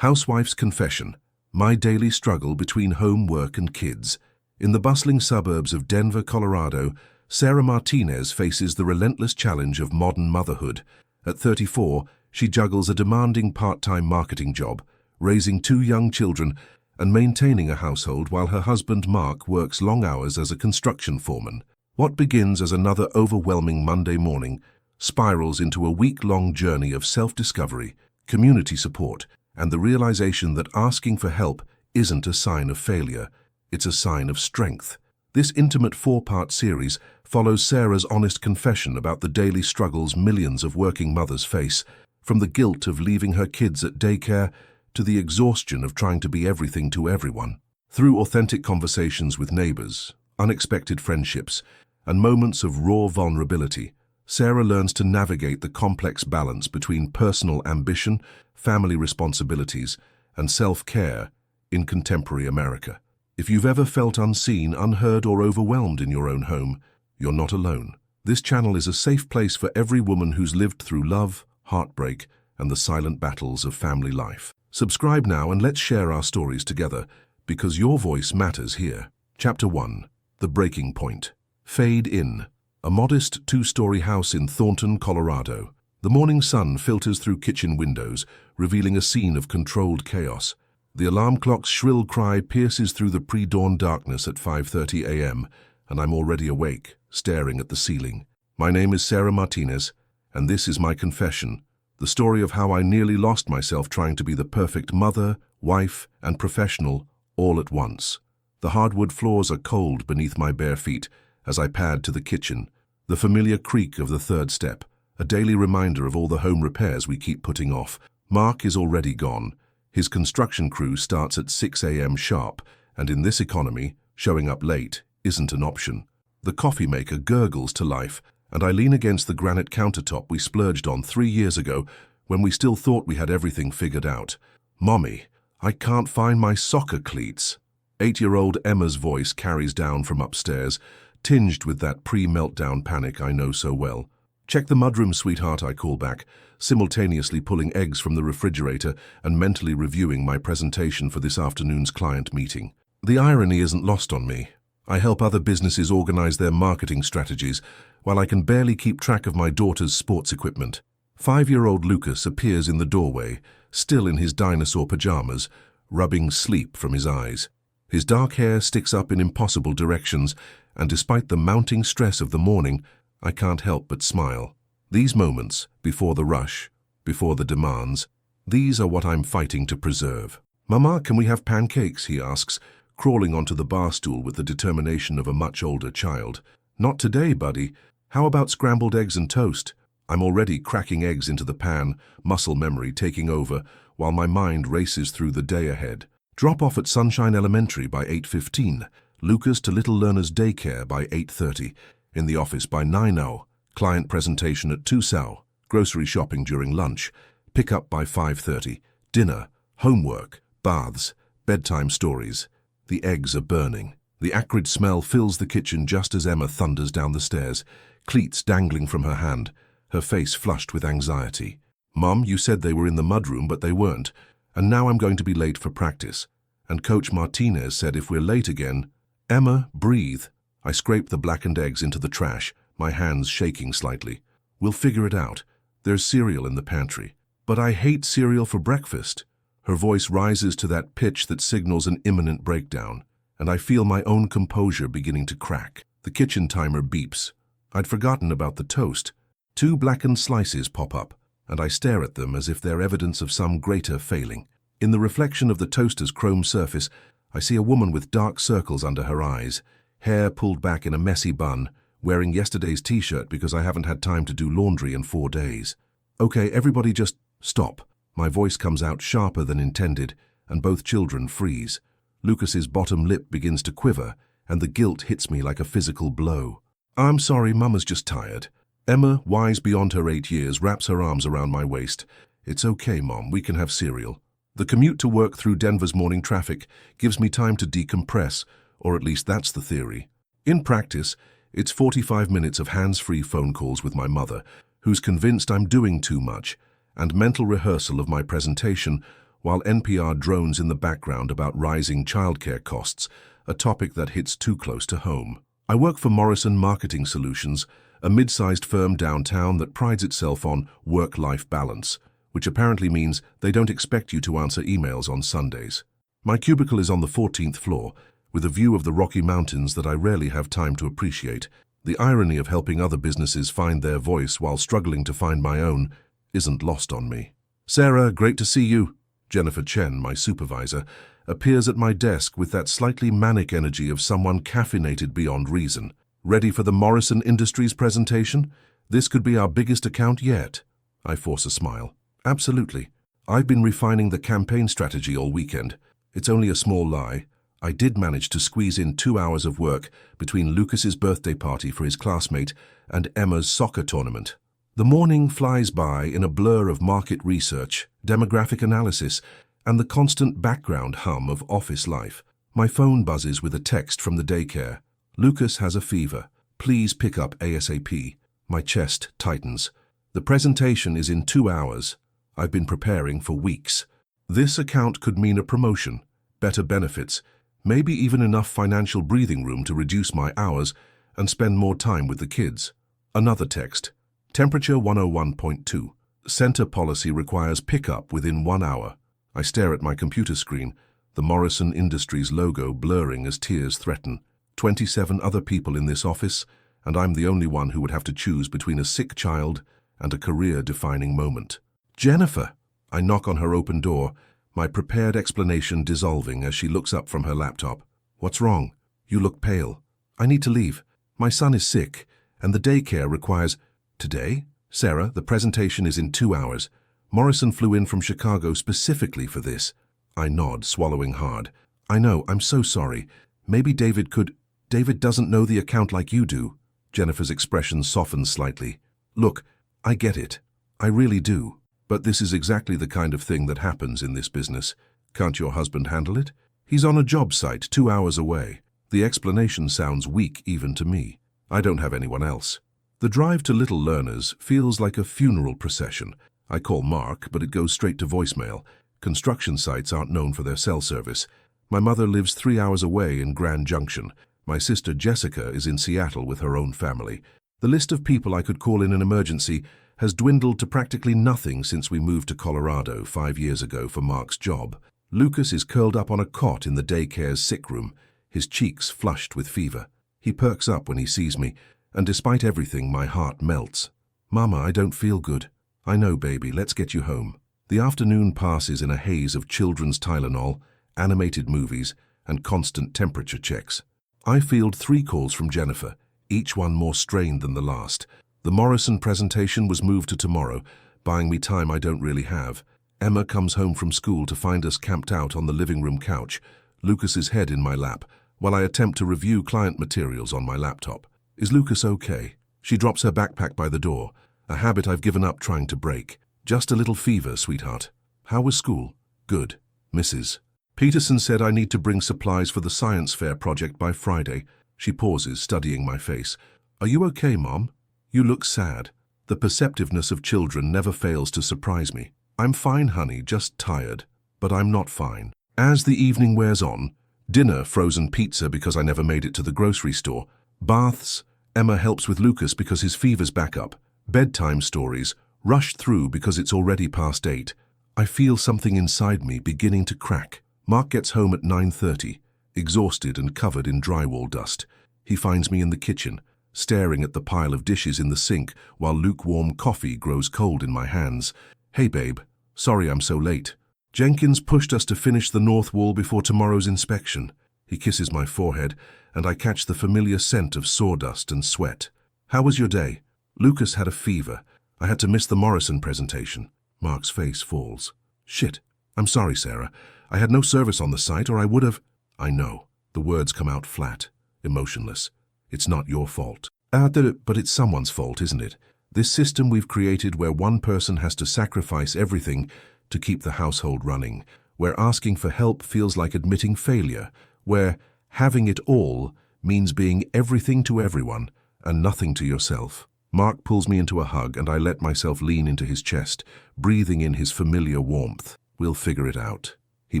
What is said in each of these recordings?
Housewife's Confession, my daily struggle between home, work and kids. In the bustling suburbs of Denver, Colorado, Sarah Martinez faces the relentless challenge of modern motherhood. At 34, she juggles a demanding part-time marketing job, raising 2 young children and maintaining a household while her husband Mark works long hours as a construction foreman. What begins as another overwhelming Monday morning spirals into a week-long journey of self-discovery, community support, and the realization that asking for help isn't a sign of failure, it's a sign of strength. This intimate 4-part series follows Sarah's honest confession about the daily struggles millions of working mothers face, from the guilt of leaving her kids at daycare to the exhaustion of trying to be everything to everyone. Through authentic conversations with neighbors, unexpected friendships, and moments of raw vulnerability, Sarah learns to navigate the complex balance between personal ambition, family responsibilities, and self-care in contemporary America. If you've ever felt unseen, unheard, or overwhelmed in your own home, you're not alone. This channel is a safe place for every woman who's lived through love, heartbreak, and the silent battles of family life. Subscribe now and let's share our stories together, because your voice matters here. Chapter 1. The Breaking Point. Fade in. A modest 2-story house in Thornton, Colorado. The morning sun filters through kitchen windows, revealing a scene of controlled chaos. The alarm clock's shrill cry pierces through the pre-dawn darkness at 5:30 a.m., and I'm already awake, staring at the ceiling. My name is Sarah Martinez, and this is my confession, the story of how I nearly lost myself trying to be the perfect mother, wife, and professional all at once. The hardwood floors are cold beneath my bare feet as I pad to the kitchen, the familiar creak of the 3rd step, a daily reminder of all the home repairs we keep putting off. Mark is already gone. His construction crew starts at 6 a.m. sharp, and in this economy, showing up late isn't an option. The coffee maker gurgles to life, and I lean against the granite countertop we splurged on 3 years ago when we still thought we had everything figured out. "Mommy, I can't find my soccer cleats." 8-year-old Emma's voice carries down from upstairs, tinged with that pre-meltdown panic I know so well. "Check the mudroom, sweetheart," I call back, simultaneously pulling eggs from the refrigerator and mentally reviewing my presentation for this afternoon's client meeting. The irony isn't lost on me. I help other businesses organize their marketing strategies, while I can barely keep track of my daughter's sports equipment. 5-year-old Lucas appears in the doorway, still in his dinosaur pajamas, rubbing sleep from his eyes. His dark hair sticks up in impossible directions, and despite the mounting stress of the morning, I can't help but smile. These moments, before the rush, before the demands, these are what I'm fighting to preserve. "Mama, can we have pancakes?" he asks, crawling onto the bar stool with the determination of a much older child. "Not today, buddy. How about scrambled eggs and toast?" I'm already cracking eggs into the pan, muscle memory taking over, while my mind races through the day ahead. Drop off at Sunshine Elementary by 8:15, Lucas to Little Learners Daycare by 8:30, in the office by 9:00, client presentation at 2:00, grocery shopping during lunch, pick up by 5:30, dinner, homework, baths, bedtime stories. The eggs are burning. The acrid smell fills the kitchen just as Emma thunders down the stairs, cleats dangling from her hand, her face flushed with anxiety. "Mom, you said they were in the mudroom, but they weren't, and now I'm going to be late for practice. And Coach Martinez said if we're late again..." "Emma, breathe." I scrape the blackened eggs into the trash, my hands shaking slightly. "We'll figure it out. There's cereal in the pantry." "But I hate cereal for breakfast." Her voice rises to that pitch that signals an imminent breakdown, and I feel my own composure beginning to crack. The kitchen timer beeps. I'd forgotten about the toast. 2 blackened slices pop up, and I stare at them as if they're evidence of some greater failing. In the reflection of the toaster's chrome surface, I see a woman with dark circles under her eyes, hair pulled back in a messy bun, wearing yesterday's t-shirt because I haven't had time to do laundry in 4 days. "Okay, everybody just stop." My voice comes out sharper than intended, and both children freeze. Lucas's bottom lip begins to quiver, and the guilt hits me like a physical blow. "I'm sorry, Mama's just tired." Emma, wise beyond her 8 years, wraps her arms around my waist. "It's okay, Mom, we can have cereal." The commute to work through Denver's morning traffic gives me time to decompress, or at least that's the theory. In practice, it's 45 minutes of hands-free phone calls with my mother, who's convinced I'm doing too much, and mental rehearsal of my presentation, while NPR drones in the background about rising childcare costs, a topic that hits too close to home. I work for Morrison Marketing Solutions, a mid-sized firm downtown that prides itself on work-life balance, which apparently means they don't expect you to answer emails on Sundays. My cubicle is on the 14th floor, with a view of the Rocky Mountains that I rarely have time to appreciate. The irony of helping other businesses find their voice while struggling to find my own isn't lost on me. "Sarah, great to see you." Jennifer Chen, my supervisor, appears at my desk with that slightly manic energy of someone caffeinated beyond reason. "Ready for the Morrison Industries presentation? This could be our biggest account yet." I force a smile. "Absolutely. I've been refining the campaign strategy all weekend. It's only a small lie. I did manage to squeeze in 2 hours of work between Lucas's birthday party for his classmate and Emma's soccer tournament. The morning flies by in a blur of market research, demographic analysis, and the constant background hum of office life. My phone buzzes with a text from the daycare. "Lucas has a fever. Please pick up ASAP." My chest tightens. The presentation is in 2 hours. I've been preparing for weeks. This account could mean a promotion, better benefits, maybe even enough financial breathing room to reduce my hours and spend more time with the kids. Another text. Temperature 101.2. Center policy requires pickup within 1 hour. I stare at my computer screen, the Morrison Industries logo blurring as tears threaten. 27 other people in this office, and I'm the only one who would have to choose between a sick child and a career-defining moment. "Jennifer!" I knock on her open door, my prepared explanation dissolving as she looks up from her laptop. "What's wrong? You look pale." "I need to leave. My son is sick, and the daycare requires—" "Today? Sarah, the presentation is in 2 hours. Morrison flew in from Chicago specifically for this." I nod, swallowing hard. "I know, I'm so sorry. Maybe David could—" "David doesn't know the account like you do." Jennifer's expression softens slightly. "Look, I get it. I really do. But this is exactly the kind of thing that happens in this business. Can't your husband handle it? He's on a job site 2 hours away." The explanation sounds weak even to me. I don't have anyone else. The drive to Little Learners feels like a funeral procession. I call Mark, but it goes straight to voicemail. Construction sites aren't known for their cell service. My mother lives 3 hours away in Grand Junction. My sister Jessica is in Seattle with her own family. The list of people I could call in an emergency has dwindled to practically nothing since we moved to Colorado 5 years ago for Mark's job. Lucas is curled up on a cot in the daycare's sick room, his cheeks flushed with fever. He perks up when he sees me, and despite everything, my heart melts. "Mama, I don't feel good." "I know, baby, let's get you home." The afternoon passes in a haze of children's Tylenol, animated movies, and constant temperature checks. I field 3 calls from Jennifer, each one more strained than the last. The Morrison presentation was moved to tomorrow, buying me time I don't really have. Emma comes home from school to find us camped out on the living room couch, Lucas's head in my lap, while I attempt to review client materials on my laptop. "Is Lucas okay?" She drops her backpack by the door, a habit I've given up trying to break. "Just a little fever, sweetheart." "How was school?" "Good, Mrs. Peterson said I need to bring supplies for the science fair project by Friday." She pauses, studying my face. "Are you okay, Mom? You look sad." The perceptiveness of children never fails to surprise me. "I'm fine, honey, just tired." But I'm not fine. As the evening wears on, dinner, frozen pizza because I never made it to the grocery store, baths, Emma helps with Lucas because his fever's back up, bedtime stories, rushed through because it's already past 8. I feel something inside me beginning to crack. Mark gets home at 9:30, exhausted and covered in drywall dust. He finds me in the kitchen, staring at the pile of dishes in the sink while lukewarm coffee grows cold in my hands. "Hey, babe. Sorry I'm so late. Jenkins pushed us to finish the north wall before tomorrow's inspection." He kisses my forehead, and I catch the familiar scent of sawdust and sweat. "How was your day?" "Lucas had a fever. I had to miss the Morrison presentation." Mark's face falls. "Shit. I'm sorry, Sarah. I had no service on the site, or I would have—" I know. The words come out flat, emotionless. "It's not your fault." But it's someone's fault, isn't it? This system we've created where one person has to sacrifice everything to keep the household running, where asking for help feels like admitting failure, where having it all means being everything to everyone and nothing to yourself. Mark pulls me into a hug and I let myself lean into his chest, breathing in his familiar warmth. "We'll figure it out," he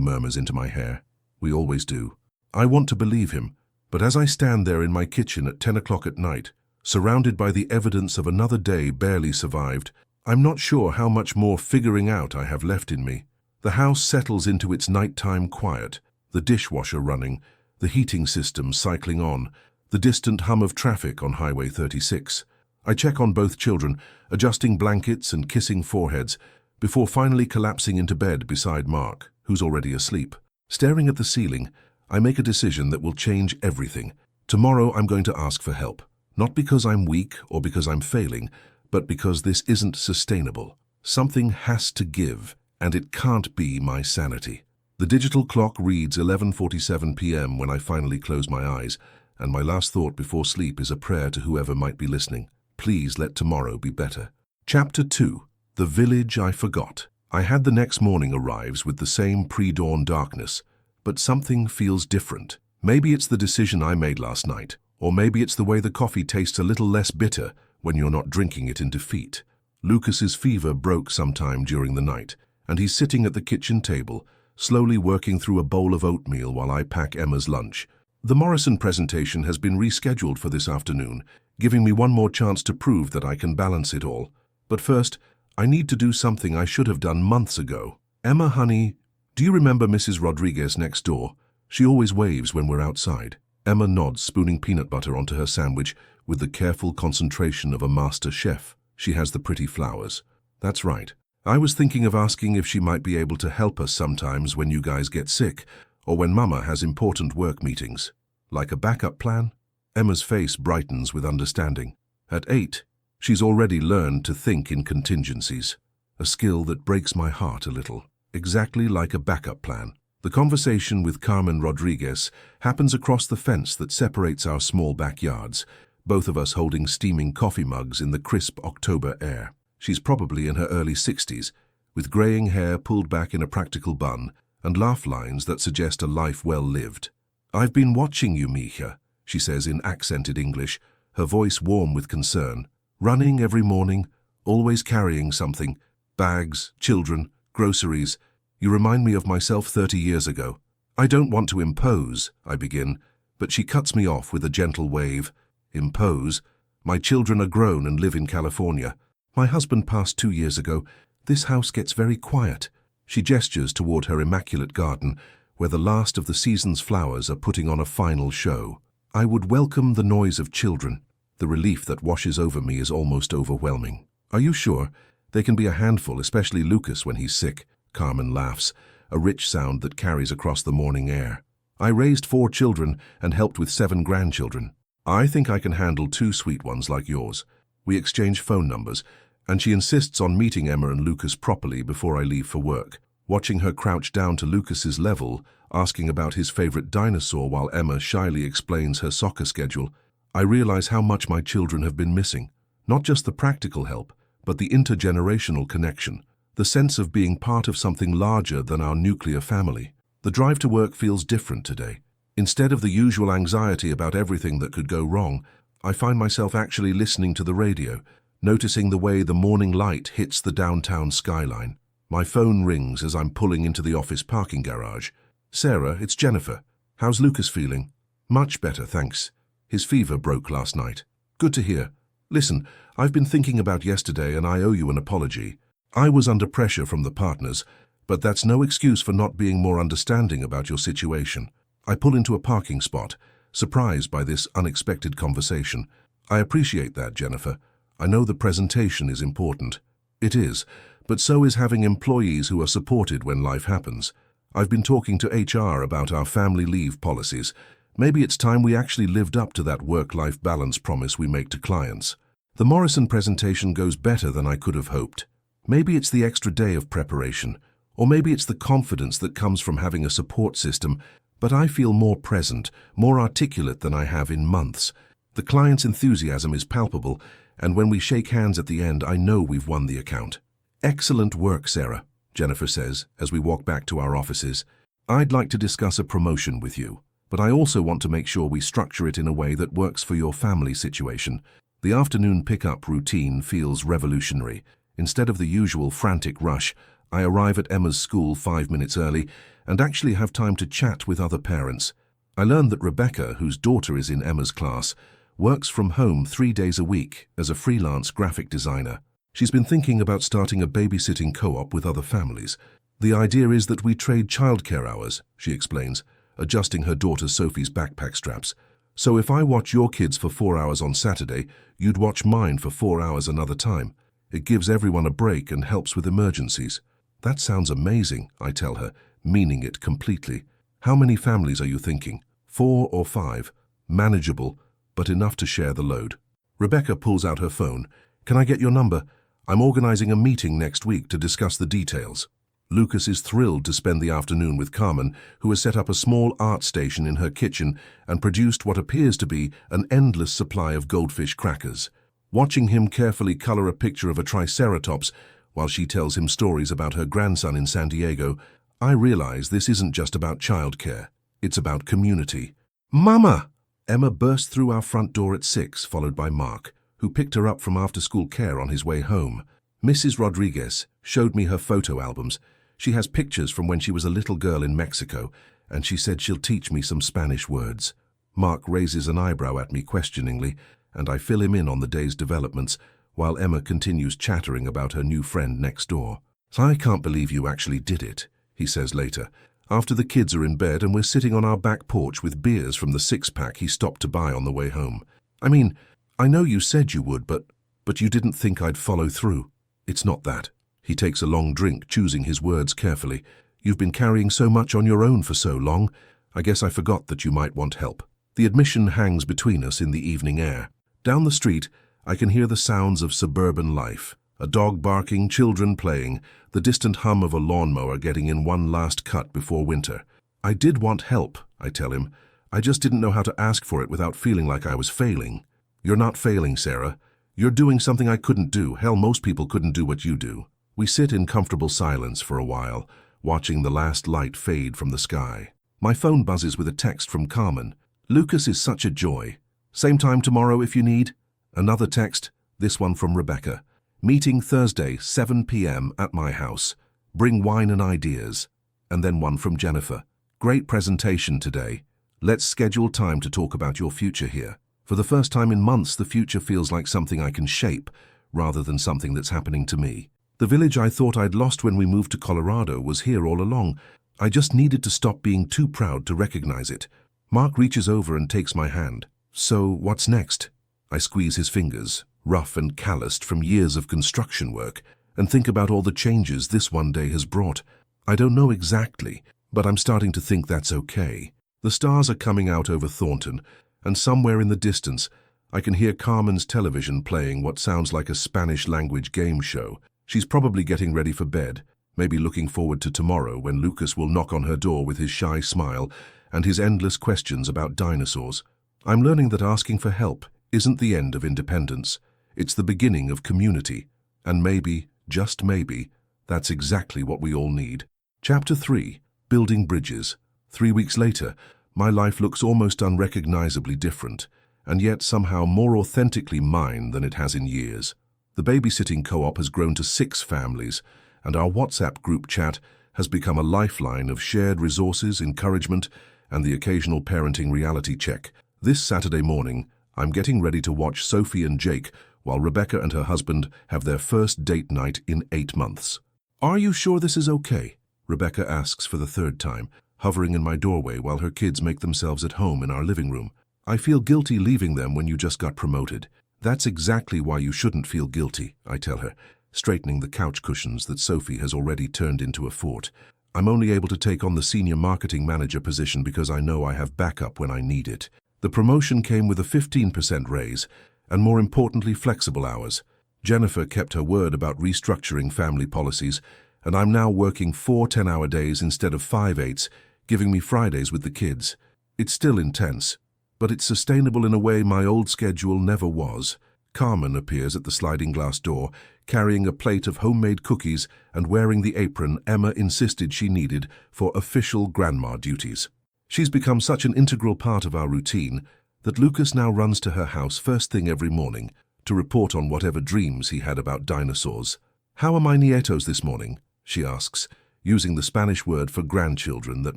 murmurs into my hair. "We always do." I want to believe him, but as I stand there in my kitchen at 10 o'clock at night, surrounded by the evidence of another day barely survived, I'm not sure how much more figuring out I have left in me. The house settles into its nighttime quiet, the dishwasher running, the heating system cycling on, the distant hum of traffic on Highway 36. I check on both children, adjusting blankets and kissing foreheads, before finally collapsing into bed beside Mark, who's already asleep. Staring at the ceiling, I make a decision that will change everything. Tomorrow I'm going to ask for help. Not because I'm weak or because I'm failing, but because this isn't sustainable. Something has to give, and it can't be my sanity. The digital clock reads 11:47 p.m. when I finally close my eyes, and my last thought before sleep is a prayer to whoever might be listening. Please let tomorrow be better. Chapter 2. The Village I Forgot. I had the next morning arrives with the same pre-dawn darkness, but something feels different. Maybe it's the decision I made last night, or maybe it's the way the coffee tastes a little less bitter when you're not drinking it in defeat. Lucas's fever broke sometime during the night, and he's sitting at the kitchen table, slowly working through a bowl of oatmeal while I pack Emma's lunch. The Morrison presentation has been rescheduled for this afternoon, giving me one more chance to prove that I can balance it all. But first, I need to do something I should have done months ago. "Emma, honey, do you remember Mrs. Rodriguez next door? She always waves when we're outside." Emma nods, spooning peanut butter onto her sandwich with the careful concentration of a master chef. She has the pretty flowers. "That's right. I was thinking of asking if she might be able to help us sometimes when you guys get sick, or when Mama has important work meetings. Like a backup plan?" Emma's face brightens with understanding. At 8, she's already learned to think in contingencies, a skill that breaks my heart a little. Exactly like a backup plan. The conversation with Carmen Rodriguez happens across the fence that separates our small backyards, both of us holding steaming coffee mugs in the crisp October air. She's probably in her early 60s, with graying hair pulled back in a practical bun and laugh lines that suggest a life well lived. "I've been watching you, Mija," she says in accented English, her voice warm with concern. "Running every morning, always carrying something, bags, children, groceries. You remind me of myself 30 years ago." "I don't want to impose," I begin, but she cuts me off with a gentle wave. "Impose? My children are grown and live in California. My husband passed 2 years ago. This house gets very quiet." She gestures toward her immaculate garden, where the last of the season's flowers are putting on a final show. I would welcome the noise of children. The relief that washes over me is almost overwhelming. "Are you sure? They can be a handful, especially Lucas when he's sick." Carmen laughs, a rich sound that carries across the morning air. "I raised 4 children and helped with 7 grandchildren. I think I can handle 2 sweet ones like yours." We exchange phone numbers, and she insists on meeting Emma and Lucas properly before I leave for work. Watching her crouch down to Lucas's level, asking about his favorite dinosaur while Emma shyly explains her soccer schedule, I realize how much my children have been missing. Not just the practical help, but the intergenerational connection, the sense of being part of something larger than our nuclear family. The drive to work feels different today. Instead of the usual anxiety about everything that could go wrong, I find myself actually listening to the radio, noticing the way the morning light hits the downtown skyline. My phone rings as I'm pulling into the office parking garage. "Sarah, it's Jennifer. How's Lucas feeling?" "Much better, thanks. His fever broke last night." "Good to hear. Listen, I've been thinking about yesterday and I owe you an apology. I was under pressure from the partners, but that's no excuse for not being more understanding about your situation." I pull into a parking spot, surprised by this unexpected conversation. "I appreciate that, Jennifer. I know the presentation is important." "It is, but so is having employees who are supported when life happens. I've been talking to HR about our family leave policies. Maybe it's time we actually lived up to that work-life balance promise we make to clients." The Morrison presentation goes better than I could have hoped. Maybe it's the extra day of preparation, or maybe it's the confidence that comes from having a support system, but I feel more present, more articulate than I have in months. The client's enthusiasm is palpable, and when we shake hands at the end, I know we've won the account. "Excellent work, Sarah," Jennifer says as we walk back to our offices. "I'd like to discuss a promotion with you, but I also want to make sure we structure it in a way that works for your family situation." The afternoon pickup routine feels revolutionary. Instead of the usual frantic rush, I arrive at Emma's school 5 minutes early and actually have time to chat with other parents. I learn that Rebecca, whose daughter is in Emma's class, works from home 3 days a week as a freelance graphic designer. She's been thinking about starting a babysitting co-op with other families. The idea is that we trade childcare hours, she explains, adjusting her daughter Sophie's backpack straps. So if I watch your kids for 4 hours on Saturday, you'd watch mine for 4 hours another time. It gives everyone a break and helps with emergencies. That sounds amazing, I tell her, meaning it completely. How many families are you thinking? 4 or 5? Manageable, but enough to share the load. Rebecca pulls out her phone. Can I get your number? I'm organizing a meeting next week to discuss the details. Lucas is thrilled to spend the afternoon with Carmen, who has set up a small art station in her kitchen and produced what appears to be an endless supply of goldfish crackers. Watching him carefully color a picture of a triceratops while she tells him stories about her grandson in San Diego, I realize this isn't just about childcare. It's about community. Mama! Emma burst through our front door at 6, followed by Mark, who picked her up from after-school care on his way home. Mrs. Rodriguez showed me her photo albums. She has pictures from when she was a little girl in Mexico, and she said she'll teach me some Spanish words. Mark raises an eyebrow at me questioningly, and I fill him in on the day's developments, while Emma continues chattering about her new friend next door. I can't believe you actually did it, he says later, after the kids are in bed and we're sitting on our back porch with beers from the 6-pack he stopped to buy on the way home. I mean, I know you said you would, but you didn't think I'd follow through. It's not that. He takes a long drink, choosing his words carefully. You've been carrying so much on your own for so long. I guess I forgot that you might want help. The admission hangs between us in the evening air. Down the street, I can hear the sounds of suburban life. A dog barking, children playing, the distant hum of a lawnmower getting in one last cut before winter. I did want help, I tell him. I just didn't know how to ask for it without feeling like I was failing. You're not failing, Sarah. You're doing something I couldn't do. Hell, most people couldn't do what you do. We sit in comfortable silence for a while, watching the last light fade from the sky. My phone buzzes with a text from Carmen. Lucas is such a joy. Same time tomorrow if you need. Another text, this one from Rebecca. Meeting Thursday, 7 p.m. at my house. Bring wine and ideas. And then one from Jennifer. Great presentation today. Let's schedule time to talk about your future here. For the first time in months, the future feels like something I can shape, rather than something that's happening to me. The village I thought I'd lost when we moved to Colorado was here all along. I just needed to stop being too proud to recognize it. Mark reaches over and takes my hand. So, what's next? I squeeze his fingers, rough and calloused from years of construction work, and think about all the changes this one day has brought. I don't know exactly, but I'm starting to think that's okay. The stars are coming out over Thornton, and somewhere in the distance, I can hear Carmen's television playing what sounds like a Spanish-language game show. She's probably getting ready for bed, maybe looking forward to tomorrow when Lucas will knock on her door with his shy smile and his endless questions about dinosaurs. I'm learning that asking for help isn't the end of independence. It's the beginning of community. And maybe, just maybe, that's exactly what we all need. Chapter 3. Building Bridges. 3 weeks later, my life looks almost unrecognizably different, and yet somehow more authentically mine than it has in years. The babysitting co-op has grown to 6 families, and our WhatsApp group chat has become a lifeline of shared resources, encouragement, and the occasional parenting reality check. This Saturday morning, I'm getting ready to watch Sophie and Jake while Rebecca and her husband have their first date night in 8 months. Are you sure this is okay? Rebecca asks for the 3rd time, hovering in my doorway while her kids make themselves at home in our living room. I feel guilty leaving them when you just got promoted. That's exactly why you shouldn't feel guilty, I tell her, straightening the couch cushions that Sophie has already turned into a fort. I'm only able to take on the senior marketing manager position because I know I have backup when I need it. The promotion came with a 15% raise, and more importantly, flexible hours. Jennifer kept her word about restructuring family policies, and I'm now working 4 10-hour days instead of 5 8s, giving me Fridays with the kids. It's still intense, but it's sustainable in a way my old schedule never was. Carmen appears at the sliding glass door, carrying a plate of homemade cookies and wearing the apron Emma insisted she needed for official grandma duties. She's become such an integral part of our routine that Lucas now runs to her house first thing every morning to report on whatever dreams he had about dinosaurs. How are my nietos this morning? she asks, using the Spanish word for grandchildren that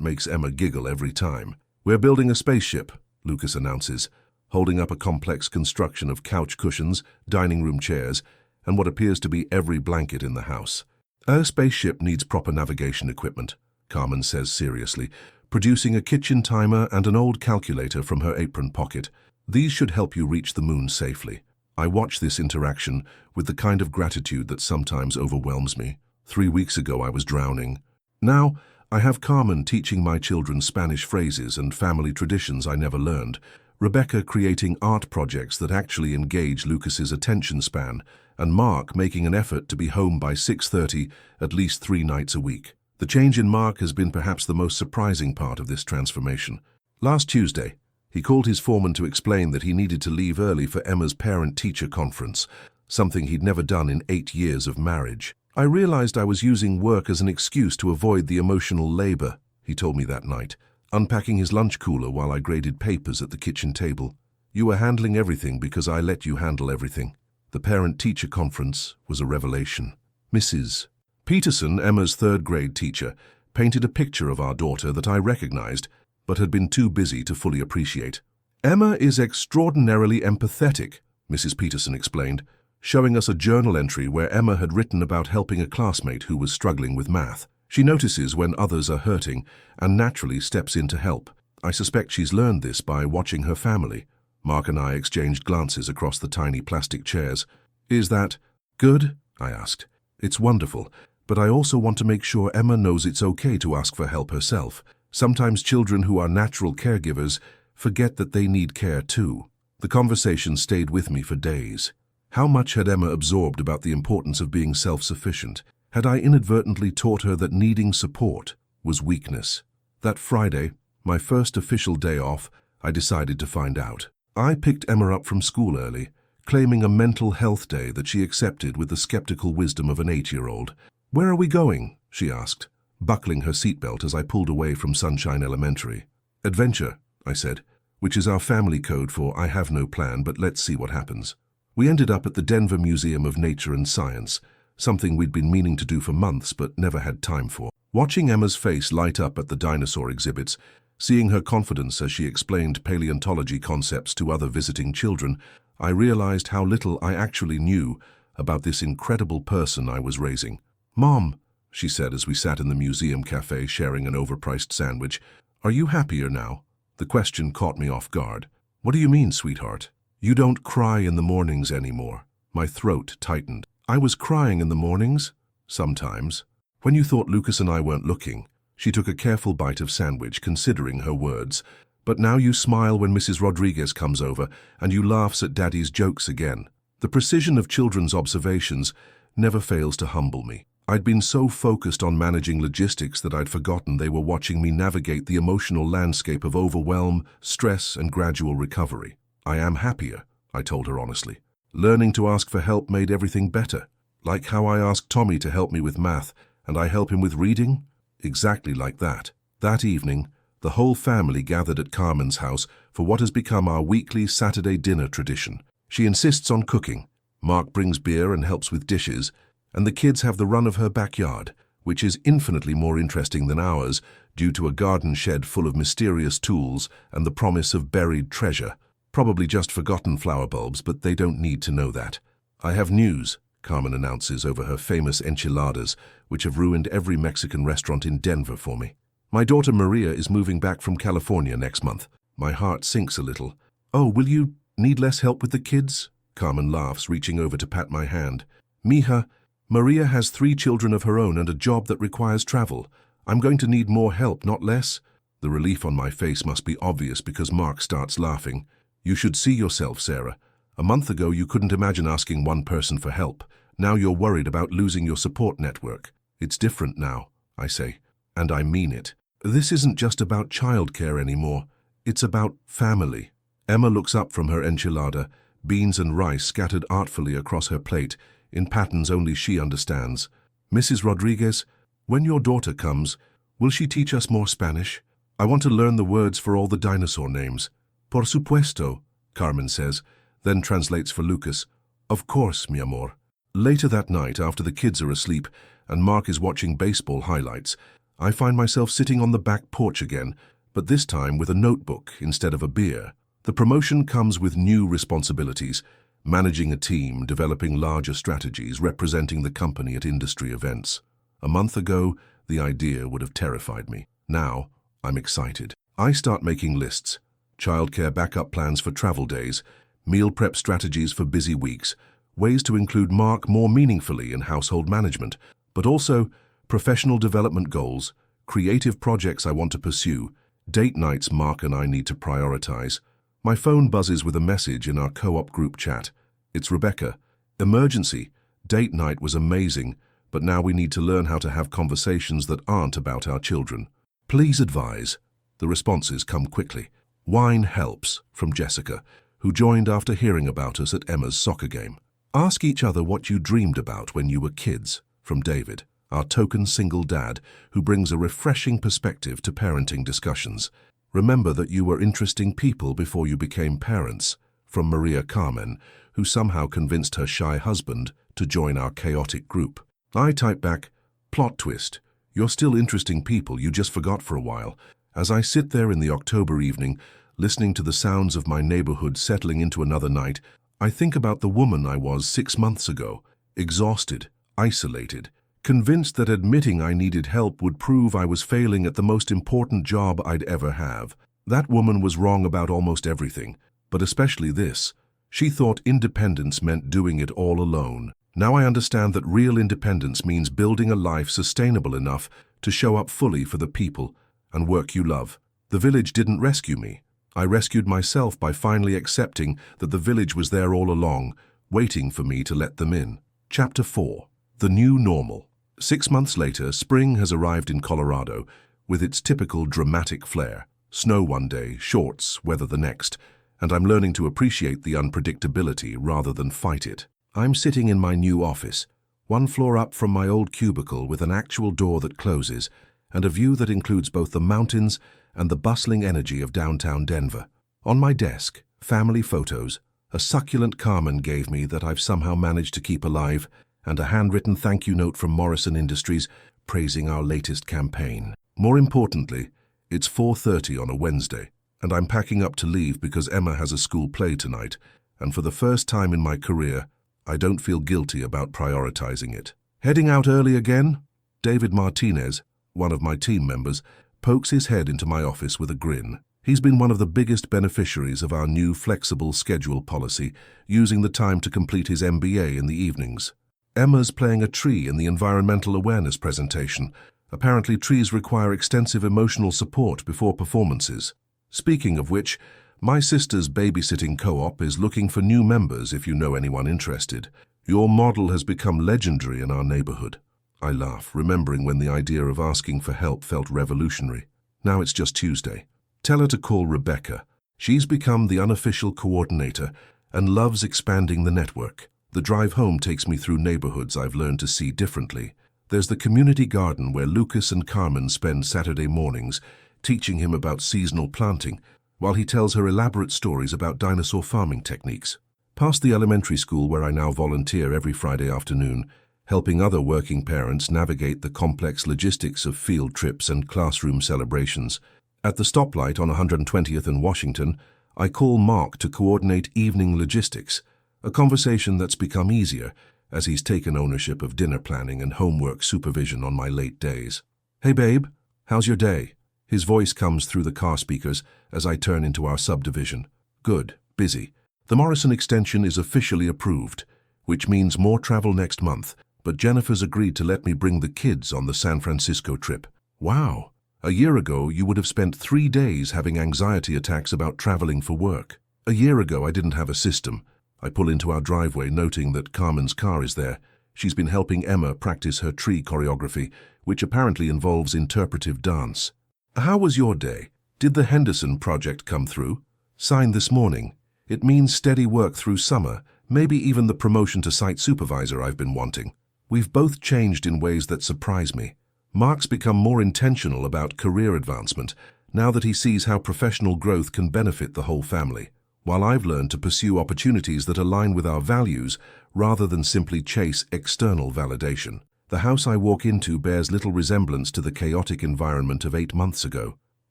makes Emma giggle every time. We're building a spaceship, Lucas announces, holding up a complex construction of couch cushions, dining room chairs, and what appears to be every blanket in the house. Our spaceship needs proper navigation equipment, Carmen says seriously, producing a kitchen timer and an old calculator from her apron pocket. These should help you reach the moon safely. I watch this interaction with the kind of gratitude that sometimes overwhelms me. 3 weeks ago I was drowning. Now I have Carmen teaching my children Spanish phrases and family traditions I never learned, Rebecca creating art projects that actually engage Lucas's attention span, and Mark making an effort to be home by 6:30 at least 3 nights a week. The change in Mark has been perhaps the most surprising part of this transformation. Last Tuesday, he called his foreman to explain that he needed to leave early for Emma's parent-teacher conference, something he'd never done in 8 years of marriage. I realized I was using work as an excuse to avoid the emotional labor, he told me that night, unpacking his lunch cooler while I graded papers at the kitchen table. You were handling everything because I let you handle everything. The parent-teacher conference was a revelation. Mrs. Peterson, Emma's 3rd grade teacher, painted a picture of our daughter that I recognized, but had been too busy to fully appreciate. Emma is extraordinarily empathetic, Mrs. Peterson explained, showing us a journal entry where Emma had written about helping a classmate who was struggling with math. She notices when others are hurting and naturally steps in to help. I suspect she's learned this by watching her family. Mark and I exchanged glances across the tiny plastic chairs. Is that good? I asked. It's wonderful, but I also want to make sure Emma knows it's okay to ask for help herself. Sometimes children who are natural caregivers forget that they need care too. The conversation stayed with me for days. How much had Emma absorbed about the importance of being self-sufficient? Had I inadvertently taught her that needing support was weakness? That Friday, my first official day off, I decided to find out. I picked Emma up from school early, claiming a mental health day that she accepted with the skeptical wisdom of an 8-year-old. Where are we going? She asked, buckling her seatbelt as I pulled away from Sunshine Elementary. Adventure, I said, which is our family code for I have no plan, but let's see what happens. We ended up at the Denver Museum of Nature and Science, something we'd been meaning to do for months but never had time for. Watching Emma's face light up at the dinosaur exhibits, seeing her confidence as she explained paleontology concepts to other visiting children, I realized how little I actually knew about this incredible person I was raising. Mom, she said as we sat in the museum cafe sharing an overpriced sandwich, are you happier now? The question caught me off guard. What do you mean, sweetheart? You don't cry in the mornings anymore. My throat tightened. I was crying in the mornings? Sometimes. When you thought Lucas and I weren't looking. She took a careful bite of sandwich, considering her words. But now you smile when Mrs. Rodriguez comes over, and you laughs at Daddy's jokes again. The precision of children's observations never fails to humble me. I'd been so focused on managing logistics that I'd forgotten they were watching me navigate the emotional landscape of overwhelm, stress, and gradual recovery. I am happier, I told her honestly. Learning to ask for help made everything better. Like how I asked Tommy to help me with math, and I help him with reading? Exactly like that. That evening, the whole family gathered at Carmen's house for what has become our weekly Saturday dinner tradition. She insists on cooking. Mark brings beer and helps with dishes, and the kids have the run of her backyard, which is infinitely more interesting than ours due to a garden shed full of mysterious tools and the promise of buried treasure. Probably just forgotten flower bulbs, but they don't need to know that. I have news, Carmen announces over her famous enchiladas, which have ruined every Mexican restaurant in Denver for me. My daughter Maria is moving back from California next month. My heart sinks a little. Oh, will you need less help with the kids? Carmen laughs, reaching over to pat my hand. Mija, Maria has 3 children of her own and a job that requires travel. I'm going to need more help, not less. The relief on my face must be obvious because Mark starts laughing. You should see yourself, Sarah. A month ago, you couldn't imagine asking one person for help. Now you're worried about losing your support network. It's different now, I say, and I mean it. This isn't just about childcare anymore. It's about family. Emma looks up from her enchilada, beans and rice scattered artfully across her plate, in patterns only she understands. Mrs. Rodriguez, when your daughter comes, will she teach us more Spanish? I want to learn the words for all the dinosaur names. Por supuesto, Carmen says, then translates for Lucas. Of course, mi amor. Later that night, after the kids are asleep and Mark is watching baseball highlights, I find myself sitting on the back porch again, but this time with a notebook instead of a beer. The promotion comes with new responsibilities: managing a team, developing larger strategies, representing the company at industry events. A month ago, the idea would have terrified me. Now, I'm excited. I start making lists: childcare backup plans for travel days, meal prep strategies for busy weeks, ways to include Mark more meaningfully in household management, but also professional development goals, creative projects I want to pursue, date nights Mark and I need to prioritize. My phone buzzes with a message in our co-op group chat. It's Rebecca. Emergency. Date night was amazing, but now we need to learn how to have conversations that aren't about our children. Please advise. The responses come quickly. Wine helps, from Jessica, who joined after hearing about us at Emma's soccer game. Ask each other what you dreamed about when you were kids, from David, our token single dad, who brings a refreshing perspective to parenting discussions. Remember that you were interesting people before you became parents, from Maria Carmen, who somehow convinced her shy husband to join our chaotic group. I type back, plot twist, you're still interesting people, you just forgot for a while. As I sit there in the October evening, listening to the sounds of my neighborhood settling into another night, I think about the woman I was 6 months ago, exhausted, isolated, convinced that admitting I needed help would prove I was failing at the most important job I'd ever have. That woman was wrong about almost everything, but especially this. She thought independence meant doing it all alone. Now I understand that real independence means building a life sustainable enough to show up fully for the people and work you love. The village didn't rescue me. I rescued myself by finally accepting that the village was there all along, waiting for me to let them in. Chapter 4. The New Normal. 6 months later, spring has arrived in Colorado with its typical dramatic flair. Snow one day, shorts, weather the next, and I'm learning to appreciate the unpredictability rather than fight it. I'm sitting in my new office, one floor up from my old cubicle with an actual door that closes and a view that includes both the mountains and the bustling energy of downtown Denver. On my desk, family photos, a succulent Carmen gave me that I've somehow managed to keep alive, and a handwritten thank you note from Morrison Industries praising our latest campaign. More importantly, it's 4:30 on a Wednesday, and I'm packing up to leave because Emma has a school play tonight, and for the first time in my career, I don't feel guilty about prioritizing it. Heading out early again? David Martinez, one of my team members, pokes his head into my office with a grin. He's been one of the biggest beneficiaries of our new flexible schedule policy, using the time to complete his MBA in the evenings. Emma's playing a tree in the environmental awareness presentation. Apparently trees require extensive emotional support before performances. Speaking of which, my sister's babysitting co-op is looking for new members if you know anyone interested. Your model has become legendary in our neighborhood. I laugh, remembering when the idea of asking for help felt revolutionary. Now it's just Tuesday. Tell her to call Rebecca. She's become the unofficial coordinator and loves expanding the network. The drive home takes me through neighborhoods I've learned to see differently. There's the community garden where Lucas and Carmen spend Saturday mornings, teaching him about seasonal planting, while he tells her elaborate stories about dinosaur farming techniques. Past the elementary school where I now volunteer every Friday afternoon, helping other working parents navigate the complex logistics of field trips and classroom celebrations. At the stoplight on 120th and Washington, I call Mark to coordinate evening logistics, a conversation that's become easier as he's taken ownership of dinner planning and homework supervision on my late days. Hey babe, how's your day? His voice comes through the car speakers as I turn into our subdivision. Good, busy. The Morrison extension is officially approved, which means more travel next month, but Jennifer's agreed to let me bring the kids on the San Francisco trip. Wow, a year ago you would have spent 3 days having anxiety attacks about traveling for work. A year ago I didn't have a system. I pull into our driveway noting that Carmen's car is there. She's been helping Emma practice her tree choreography, which apparently involves interpretive dance. How was your day? Did the Henderson project come through? Signed this morning. It means steady work through summer, maybe even the promotion to site supervisor I've been wanting. We've both changed in ways that surprise me. Mark's become more intentional about career advancement now that he sees how professional growth can benefit the whole family. while I've learned to pursue opportunities that align with our values rather than simply chase external validation. The house I walk into bears little resemblance to the chaotic environment of 8 months ago.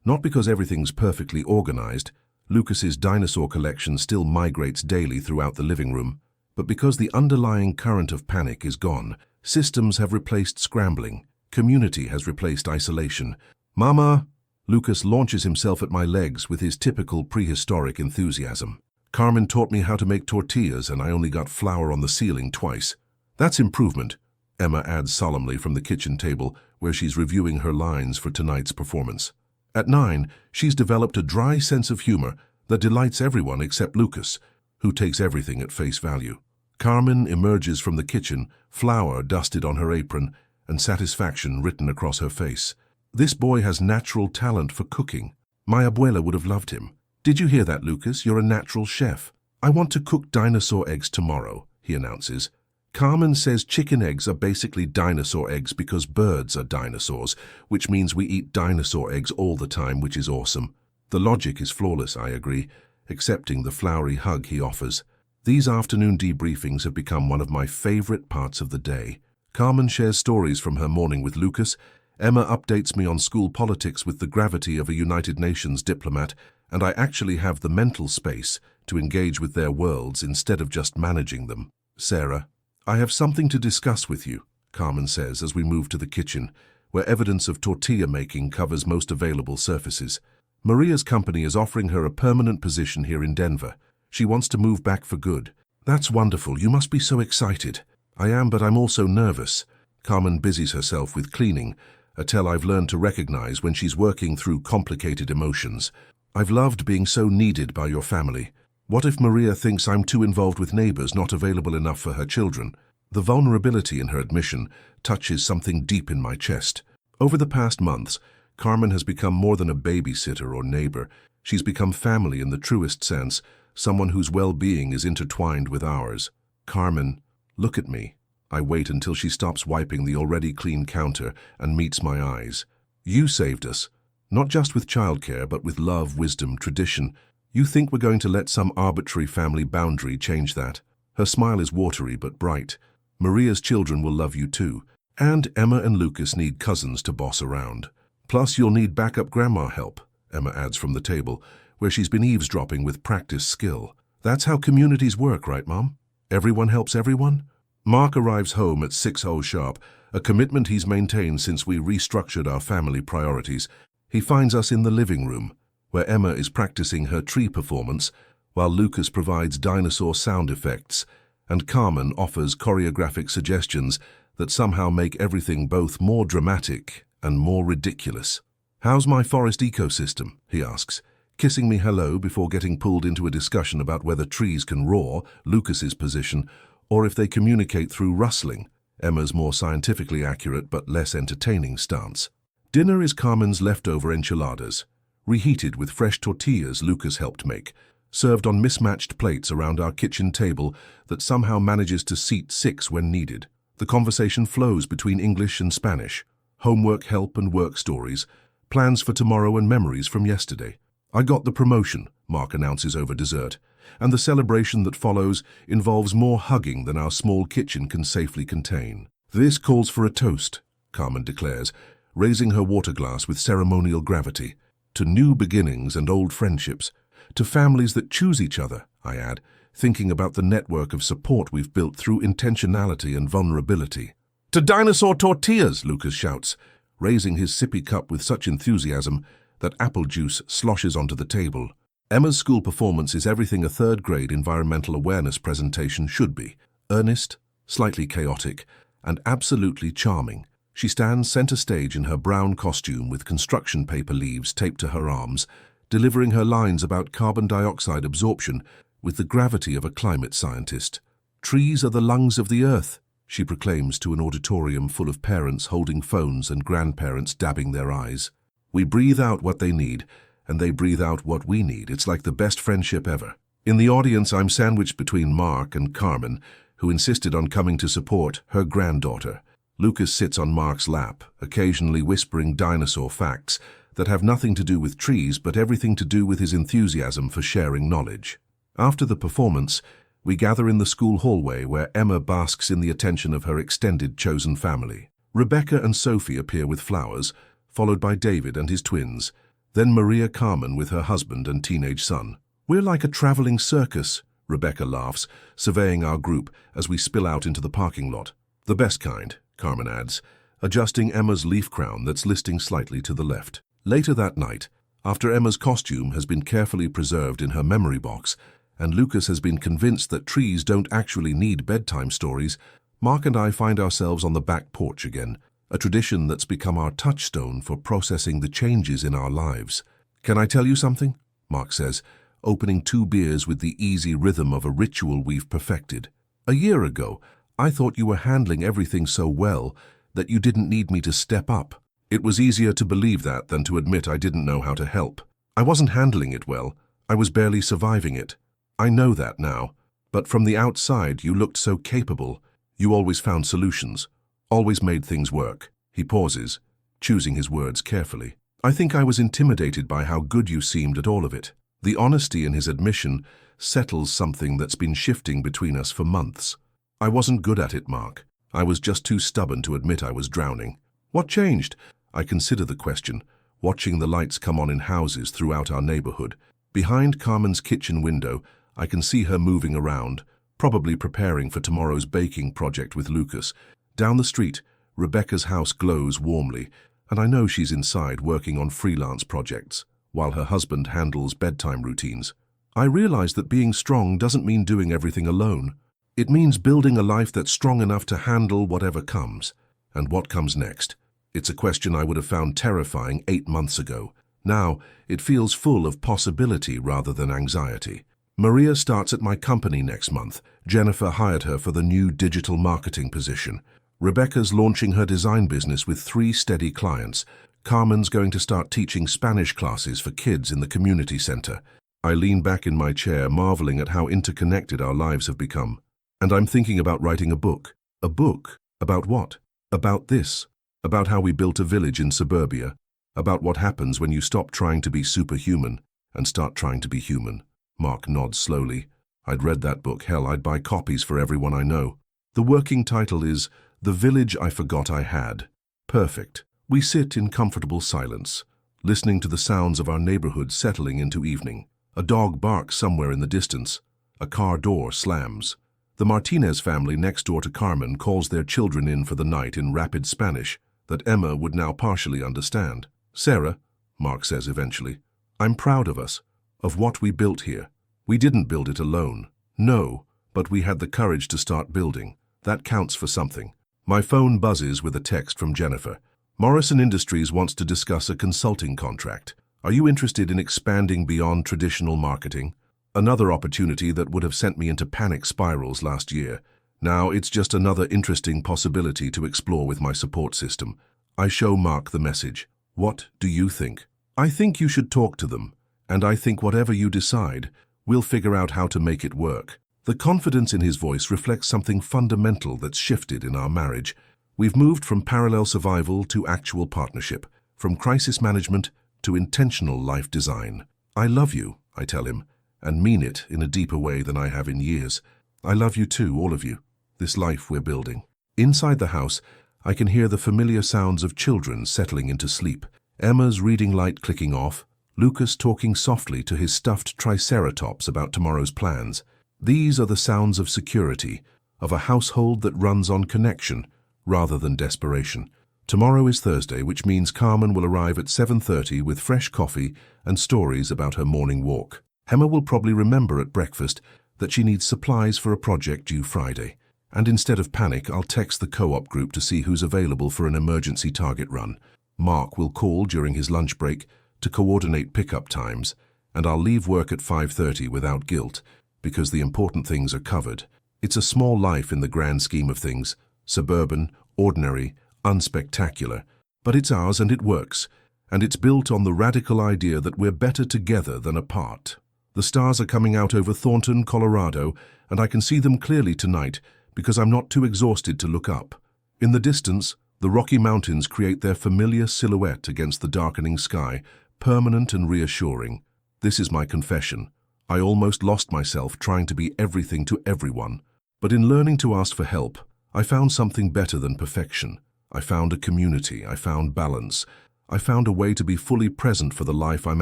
Not because everything's perfectly organized, Lucas's dinosaur collection still migrates daily throughout the living room, but because the underlying current of panic is gone. Systems have replaced scrambling. Community has replaced isolation. "Mama!" Lucas launches himself at my legs with his typical prehistoric enthusiasm. "Carmen taught me how to make tortillas and I only got flour on the ceiling twice." "That's improvement," Emma adds solemnly from the kitchen table where she's reviewing her lines for tonight's performance. At 9, she's developed a dry sense of humor that delights everyone except Lucas, who takes everything at face value. Carmen emerges from the kitchen, flour dusted on her apron and satisfaction written across her face. "This boy has natural talent for cooking. My abuela would have loved him." "Did you hear that, Lucas? You're a natural chef." "I want to cook dinosaur eggs tomorrow," he announces. "Carmen says chicken eggs are basically dinosaur eggs because birds are dinosaurs, which means we eat dinosaur eggs all the time, which is awesome." The logic is flawless, I agree, accepting the flowery hug he offers. These afternoon debriefings have become one of my favorite parts of the day. Carmen shares stories from her morning with Lucas, Emma updates me on school politics with the gravity of a United Nations diplomat, and I actually have the mental space to engage with their worlds instead of just managing them. "Sarah, I have something to discuss with you," Carmen says as we move to the kitchen, where evidence of tortilla making covers most available surfaces. "Maria's company is offering her a permanent position here in Denver. She wants to move back for good." "That's wonderful. You must be so excited." "I am, but I'm also nervous." Carmen busies herself with cleaning, a tell I've learned to recognize when she's working through complicated emotions. "I've loved being so needed by your family. What if Maria thinks I'm too involved with neighbors, not available enough for her children?" The vulnerability in her admission touches something deep in my chest. Over the past months, Carmen has become more than a babysitter or neighbor. She's become family in the truest sense, someone whose well-being is intertwined with ours. "Carmen, look at me." I wait until she stops wiping the already clean counter and meets my eyes. "You saved us, not just with childcare, but with love, wisdom, tradition. You think we're going to let some arbitrary family boundary change that?" Her smile is watery but bright. "Maria's children will love you too. And Emma and Lucas need cousins to boss around. Plus you'll need backup grandma help," Emma adds from the table, where she's been eavesdropping with practiced skill. "That's how communities work, right, Mom? Everyone helps everyone?" Mark arrives home at 6:00 sharp, a commitment he's maintained since we restructured our family priorities. He finds us in the living room, where Emma is practicing her tree performance, while Lucas provides dinosaur sound effects, and Carmen offers choreographic suggestions that somehow make everything both more dramatic and more ridiculous. "How's my forest ecosystem?" he asks, kissing me hello before getting pulled into a discussion about whether trees can roar, Lucas's position, or if they communicate through rustling, Emma's more scientifically accurate but less entertaining stance. Dinner is Carmen's leftover enchiladas, reheated with fresh tortillas Lucas helped make, served on mismatched plates around our kitchen table that somehow manages to seat 6 when needed. The conversation flows between English and Spanish, homework help and work stories, plans for tomorrow and memories from yesterday. "I got the promotion," Mark announces over dessert, and the celebration that follows involves more hugging than our small kitchen can safely contain. "This calls for a toast," Carmen declares, raising her water glass with ceremonial gravity. "To new beginnings and old friendships. To families that choose each other," I add, thinking about the network of support we've built through intentionality and vulnerability. "To dinosaur tortillas," Lucas shouts, raising his sippy cup with such enthusiasm that apple juice sloshes onto the table. Emma's school performance is everything a third-grade environmental awareness presentation should be. Earnest, slightly chaotic, and absolutely charming. She stands center stage in her brown costume with construction paper leaves taped to her arms, delivering her lines about carbon dioxide absorption with the gravity of a climate scientist. "Trees are the lungs of the earth," she proclaims to an auditorium full of parents holding phones and grandparents dabbing their eyes. "We breathe out what they need, and they breathe out what we need. It's like the best friendship ever." In the audience, I'm sandwiched between Mark and Carmen, who insisted on coming to support her granddaughter. Lucas sits on Mark's lap, occasionally whispering dinosaur facts that have nothing to do with trees but everything to do with his enthusiasm for sharing knowledge. After the performance, we gather in the school hallway where Emma basks in the attention of her extended chosen family. Rebecca and Sophie appear with flowers, followed by David and his twins, then Maria Carmen with her husband and teenage son. "We're like a traveling circus," Rebecca laughs, surveying our group as we spill out into the parking lot. "The best kind," Carmen adds, adjusting Emma's leaf crown that's listing slightly to the left. Later that night, after Emma's costume has been carefully preserved in her memory box, and Lucas has been convinced that trees don't actually need bedtime stories, Mark and I find ourselves on the back porch again, a tradition that's become our touchstone for processing the changes in our lives. "Can I tell you something?" Mark says, opening 2 beers with the easy rhythm of a ritual we've perfected. "A year ago, I thought you were handling everything so well that you didn't need me to step up. It was easier to believe that than to admit I didn't know how to help. I wasn't handling it well. I was barely surviving it. I know that now. But from the outside, you looked so capable. You always found solutions, always made things work." He pauses, choosing his words carefully. "I think I was intimidated by how good you seemed at all of it." The honesty in his admission settles something that's been shifting between us for months. "I wasn't good at it, Mark. I was just too stubborn to admit I was drowning." "What changed?" I consider the question, watching the lights come on in houses throughout our neighborhood. Behind Carmen's kitchen window, I can see her moving around, probably preparing for tomorrow's baking project with Lucas. Down the street, Rebecca's house glows warmly, and I know she's inside working on freelance projects, while her husband handles bedtime routines. I realize that being strong doesn't mean doing everything alone. It means building a life that's strong enough to handle whatever comes. And what comes next? It's a question I would have found terrifying 8 months ago. Now, it feels full of possibility rather than anxiety. Maria starts at my company next month. Jennifer hired her for the new digital marketing position. Rebecca's launching her design business with 3 steady clients. Carmen's going to start teaching Spanish classes for kids in the community center. I lean back in my chair, marveling at how interconnected our lives have become. And I'm thinking about writing a book. A book? About what? About this. About how we built a village in suburbia. About what happens when you stop trying to be superhuman and start trying to be human. Mark nods slowly. I'd read that book. Hell, I'd buy copies for everyone I know. The working title is The Village I Forgot I Had. Perfect. We sit in comfortable silence, listening to the sounds of our neighborhood settling into evening. A dog barks somewhere in the distance. A car door slams. The Martinez family next door to Carmen calls their children in for the night in rapid Spanish that Emma would now partially understand. "Sarah," Mark says eventually, "I'm proud of us, of what we built here. We didn't build it alone. No, but we had the courage to start building. That counts for something." My phone buzzes with a text from Jennifer. "Morrison Industries wants to discuss a consulting contract. Are you interested in expanding beyond traditional marketing?" Another opportunity that would have sent me into panic spirals last year. Now it's just another interesting possibility to explore with my support system. I show Mark the message. "What do you think?" "I think you should talk to them, and I think whatever you decide, we'll figure out how to make it work." The confidence in his voice reflects something fundamental that's shifted in our marriage. We've moved from parallel survival to actual partnership, from crisis management to intentional life design. "I love you," I tell him, and mean it in a deeper way than I have in years. "I love you too, all of you, this life we're building." Inside the house, I can hear the familiar sounds of children settling into sleep. Emma's reading light clicking off, Lucas talking softly to his stuffed triceratops about tomorrow's plans. These are the sounds of security, of a household that runs on connection rather than desperation. Tomorrow is Thursday, which means Carmen will arrive at 7:30 with fresh coffee and stories about her morning walk. Emma will probably remember at breakfast that she needs supplies for a project due Friday. And instead of panic, I'll text the co-op group to see who's available for an emergency target run. Mark will call during his lunch break to coordinate pickup times, and I'll leave work at 5:30 without guilt, because the important things are covered. It's a small life in the grand scheme of things, suburban, ordinary, unspectacular, but it's ours and it works, and it's built on the radical idea that we're better together than apart. The stars are coming out over Thornton, Colorado, and I can see them clearly tonight because I'm not too exhausted to look up. In the distance, the Rocky Mountains create their familiar silhouette against the darkening sky, permanent and reassuring. This is my confession. I almost lost myself trying to be everything to everyone. But in learning to ask for help, I found something better than perfection. I found a community, I found balance. I found a way to be fully present for the life I'm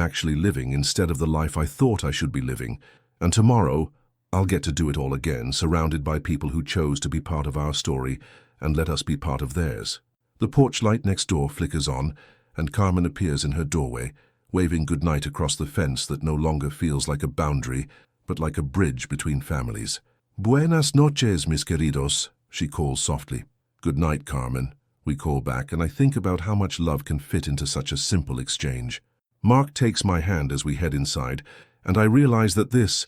actually living instead of the life I thought I should be living. And tomorrow, I'll get to do it all again, surrounded by people who chose to be part of our story and let us be part of theirs. The porch light next door flickers on, and Carmen appears in her doorway, waving goodnight across the fence that no longer feels like a boundary, but like a bridge between families. "Buenas noches, mis queridos," she calls softly. "Good night, Carmen," we call back, and I think about how much love can fit into such a simple exchange. Mark takes my hand as we head inside, and I realize that this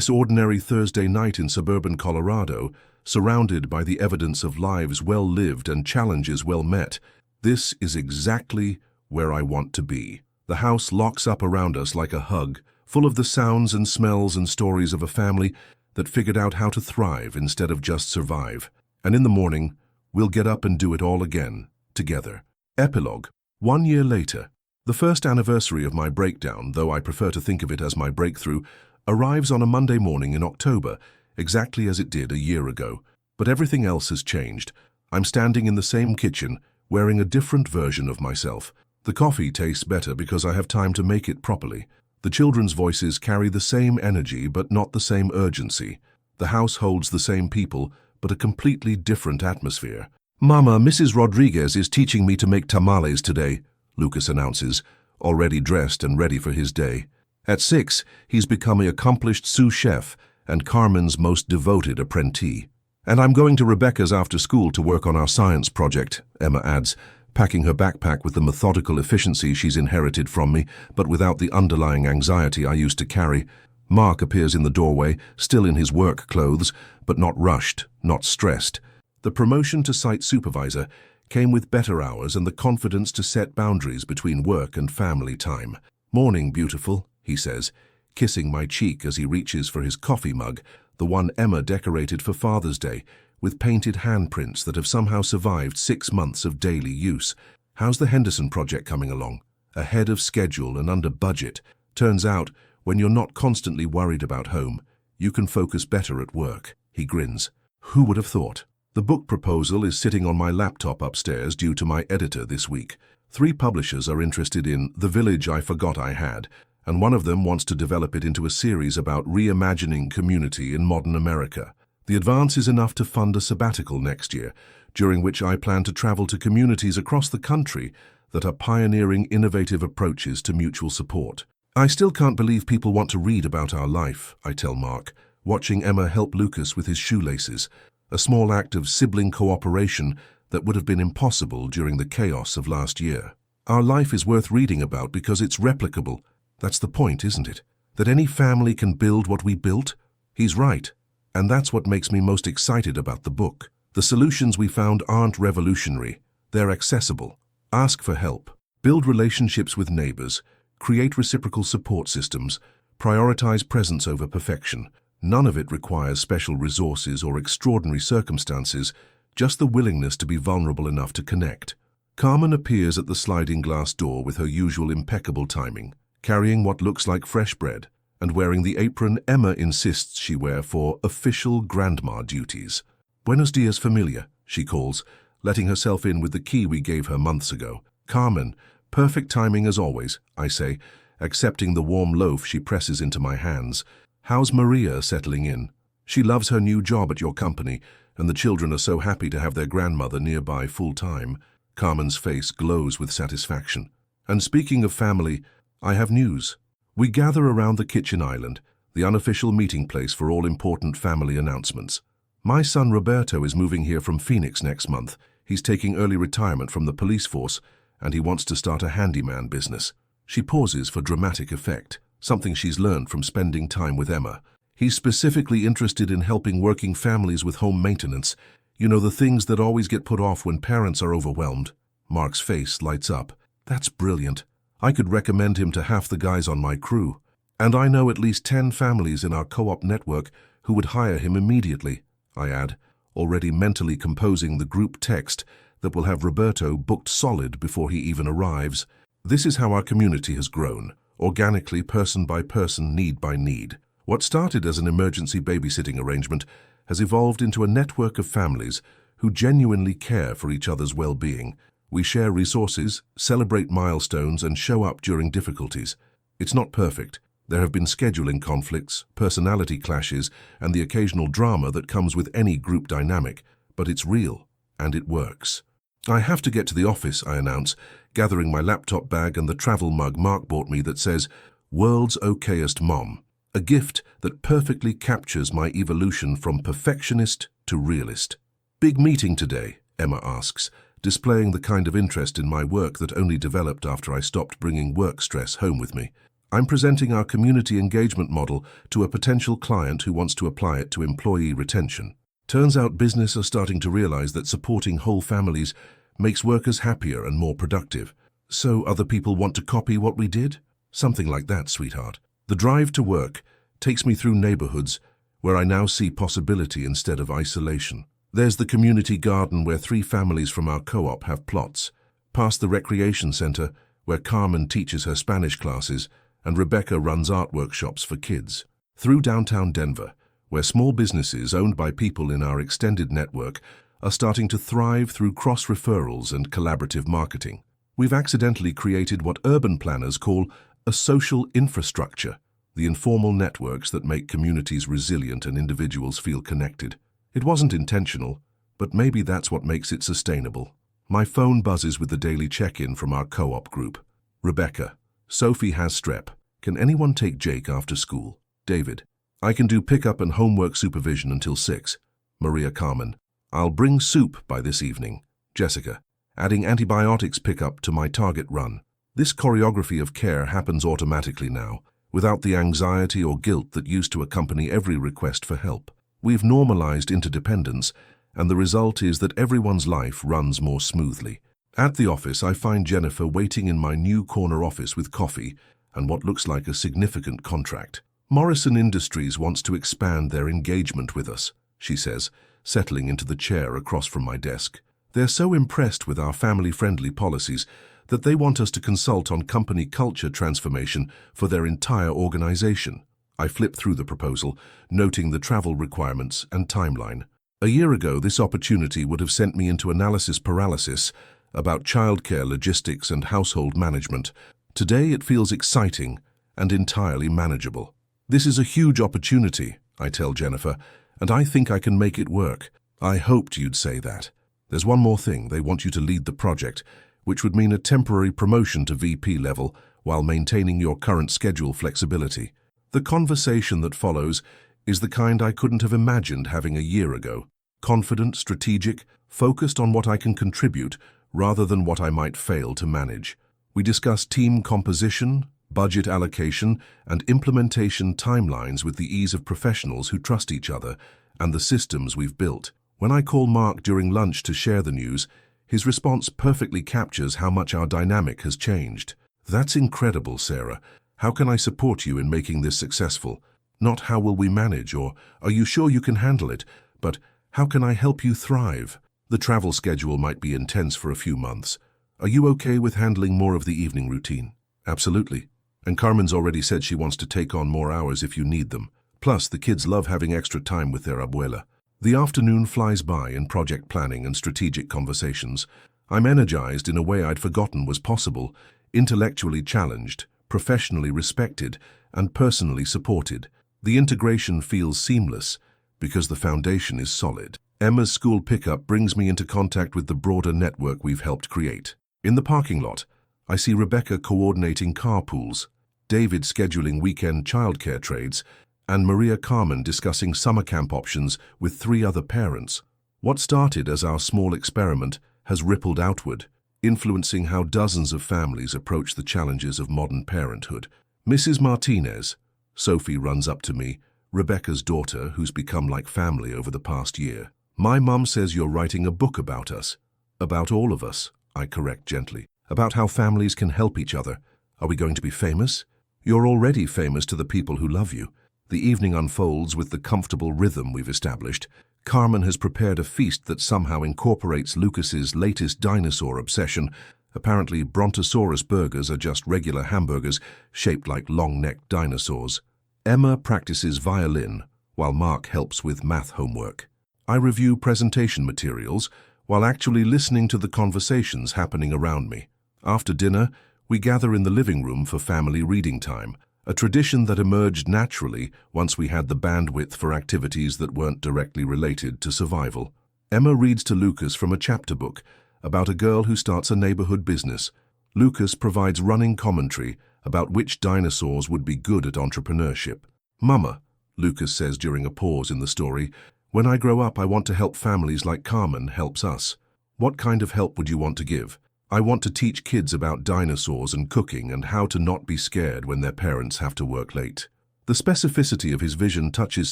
ordinary Thursday night in suburban Colorado, surrounded by the evidence of lives well lived and challenges well met, this is exactly where I want to be. The house locks up around us like a hug, full of the sounds and smells and stories of a family that figured out how to thrive instead of just survive. And in the morning, we'll get up and do it all again, together. Epilogue. 1 year later. The first anniversary of my breakdown, though I prefer to think of it as my breakthrough, arrives on a Monday morning in October, exactly as it did a year ago. But everything else has changed. I'm standing in the same kitchen, wearing a different version of myself. The coffee tastes better because I have time to make it properly. The children's voices carry the same energy but not the same urgency. The house holds the same people, but a completely different atmosphere. "Mama, Mrs. Rodriguez is teaching me to make tamales today," Lucas announces, already dressed and ready for his day. At 6, he's become an accomplished sous chef and Carmen's most devoted apprentice. "And I'm going to Rebecca's after school to work on our science project," Emma adds, packing her backpack with the methodical efficiency she's inherited from me, but without the underlying anxiety I used to carry. Mark appears in the doorway, still in his work clothes, but not rushed, not stressed. The promotion to site supervisor came with better hours and the confidence to set boundaries between work and family time. "Morning, beautiful," he says, kissing my cheek as he reaches for his coffee mug, the one Emma decorated for Father's Day, with painted handprints that have somehow survived 6 months of daily use. "How's the Henderson project coming along?" "Ahead of schedule and under budget. Turns out, when you're not constantly worried about home, you can focus better at work." He grins. "Who would have thought?" The book proposal is sitting on my laptop upstairs due to my editor this week. 3 publishers are interested in The Village I Forgot I Had, and one of them wants to develop it into a series about reimagining community in modern America. The advance is enough to fund a sabbatical next year, during which I plan to travel to communities across the country that are pioneering innovative approaches to mutual support. "I still can't believe people want to read about our life," I tell Mark, watching Emma help Lucas with his shoelaces, a small act of sibling cooperation that would have been impossible during the chaos of last year. "Our life is worth reading about because it's replicable. That's the point, isn't it? That any family can build what we built?" He's right. And that's what makes me most excited about the book. The solutions we found aren't revolutionary. They're accessible. Ask for help. Build relationships with neighbors. Create reciprocal support systems. Prioritize presence over perfection. None of it requires special resources or extraordinary circumstances, just the willingness to be vulnerable enough to connect. Carmen appears at the sliding glass door with her usual impeccable timing, carrying what looks like fresh bread, and wearing the apron Emma insists she wear for official grandma duties. "Buenos dias, familia," she calls, letting herself in with the key we gave her months ago. "Carmen, perfect timing as always," I say, accepting the warm loaf she presses into my hands. "How's Maria settling in?" "She loves her new job at your company, and the children are so happy to have their grandmother nearby full-time." Carmen's face glows with satisfaction. "And speaking of family, I have news." We gather around the kitchen island, the unofficial meeting place for all important family announcements. "My son Roberto is moving here from Phoenix next month. He's taking early retirement from the police force, and he wants to start a handyman business." She pauses for dramatic effect, something she's learned from spending time with Emma. "He's specifically interested in helping working families with home maintenance. You know, the things that always get put off when parents are overwhelmed." Mark's face lights up. "That's brilliant. I could recommend him to half the guys on my crew. And I know at least 10 families in our co-op network who would hire him immediately," I add, already mentally composing the group text that will have Roberto booked solid before he even arrives. This is how our community has grown, organically, person by person, need by need. What started as an emergency babysitting arrangement has evolved into a network of families who genuinely care for each other's well-being. We share resources, celebrate milestones, and show up during difficulties. It's not perfect. There have been scheduling conflicts, personality clashes, and the occasional drama that comes with any group dynamic, but it's real, and it works. I have to get to the office, I announce, gathering my laptop bag and the travel mug Mark bought me that says, "World's Okayest Mom," a gift that perfectly captures my evolution from perfectionist to realist. "Big meeting today?" Emma asks, displaying the kind of interest in my work that only developed after I stopped bringing work stress home with me. I'm presenting our community engagement model to a potential client who wants to apply it to employee retention. Turns out business are starting to realize that supporting whole families makes workers happier and more productive. So other people want to copy what we did? Something like that, sweetheart. The drive to work takes me through neighborhoods where I now see possibility instead of isolation. There's the community garden where 3 families from our co-op have plots, past the recreation center where Carmen teaches her Spanish classes and Rebecca runs art workshops for kids, through downtown Denver, where small businesses owned by people in our extended network are starting to thrive through cross-referrals and collaborative marketing. We've accidentally created what urban planners call a social infrastructure, the informal networks that make communities resilient and individuals feel connected. It wasn't intentional, but maybe that's what makes it sustainable. My phone buzzes with the daily check-in from our co-op group. Rebecca: "Sophie has strep. Can anyone take Jake after school?" David: "I can do pickup and homework supervision until 6. Maria Carmen: "I'll bring soup by this evening." Jessica: "Adding antibiotics pickup to my target run." This choreography of care happens automatically now, without the anxiety or guilt that used to accompany every request for help. We've normalized interdependence, and the result is that everyone's life runs more smoothly. At the office, I find Jennifer waiting in my new corner office with coffee and what looks like a significant contract. "Morrison Industries wants to expand their engagement with us," she says, settling into the chair across from my desk. "They're so impressed with our family-friendly policies that they want us to consult on company culture transformation for their entire organization." I flip through the proposal, noting the travel requirements and timeline. A year ago, this opportunity would have sent me into analysis paralysis about childcare logistics and household management. Today it feels exciting and entirely manageable. "This is a huge opportunity," I tell Jennifer, "and I think I can make it work." "I hoped you'd say that. There's one more thing. They want you to lead the project, which would mean a temporary promotion to VP level while maintaining your current schedule flexibility." The conversation that follows is the kind I couldn't have imagined having a year ago. Confident, strategic, focused on what I can contribute rather than what I might fail to manage. We discuss team composition, budget allocation, and implementation timelines with the ease of professionals who trust each other and the systems we've built. When I call Mark during lunch to share the news, his response perfectly captures how much our dynamic has changed. "That's incredible, Sarah. How can I support you in making this successful? Not how will we manage or are you sure you can handle it, but how can I help you thrive? The travel schedule might be intense for a few months. Are you okay with handling more of the evening routine?" "Absolutely. And Carmen's already said she wants to take on more hours if you need them. Plus, the kids love having extra time with their abuela." The afternoon flies by in project planning and strategic conversations. I'm energized in a way I'd forgotten was possible, intellectually challenged, professionally respected, and personally supported. The integration feels seamless because the foundation is solid. Emma's school pickup brings me into contact with the broader network we've helped create. In the parking lot, I see Rebecca coordinating carpools, David scheduling weekend childcare trades, and Maria Carmen discussing summer camp options with 3 other parents. What started as our small experiment has rippled outward, influencing how dozens of families approach the challenges of modern parenthood. "Mrs. Martinez," Sophie runs up to me, Rebecca's daughter who's become like family over the past year. "My mum says you're writing a book about us." "About all of us," I correct gently. "About how families can help each other. Are we going to be famous?" "You're already famous to the people who love you." The evening unfolds with the comfortable rhythm we've established. Carmen has prepared a feast that somehow incorporates Lucas's latest dinosaur obsession. Apparently, Brontosaurus burgers are just regular hamburgers shaped like long-necked dinosaurs. Emma practices violin, while Mark helps with math homework. I review presentation materials, while actually listening to the conversations happening around me. After dinner, we gather in the living room for family reading time, a tradition that emerged naturally once we had the bandwidth for activities that weren't directly related to survival. Emma reads to Lucas from a chapter book about a girl who starts a neighborhood business. Lucas provides running commentary about which dinosaurs would be good at entrepreneurship. "Mama," Lucas says during a pause in the story, "when I grow up, I want to help families like Carmen helps us. What kind of help would you want to give? I want to teach kids about dinosaurs and cooking and how to not be scared when their parents have to work late." The specificity of his vision touches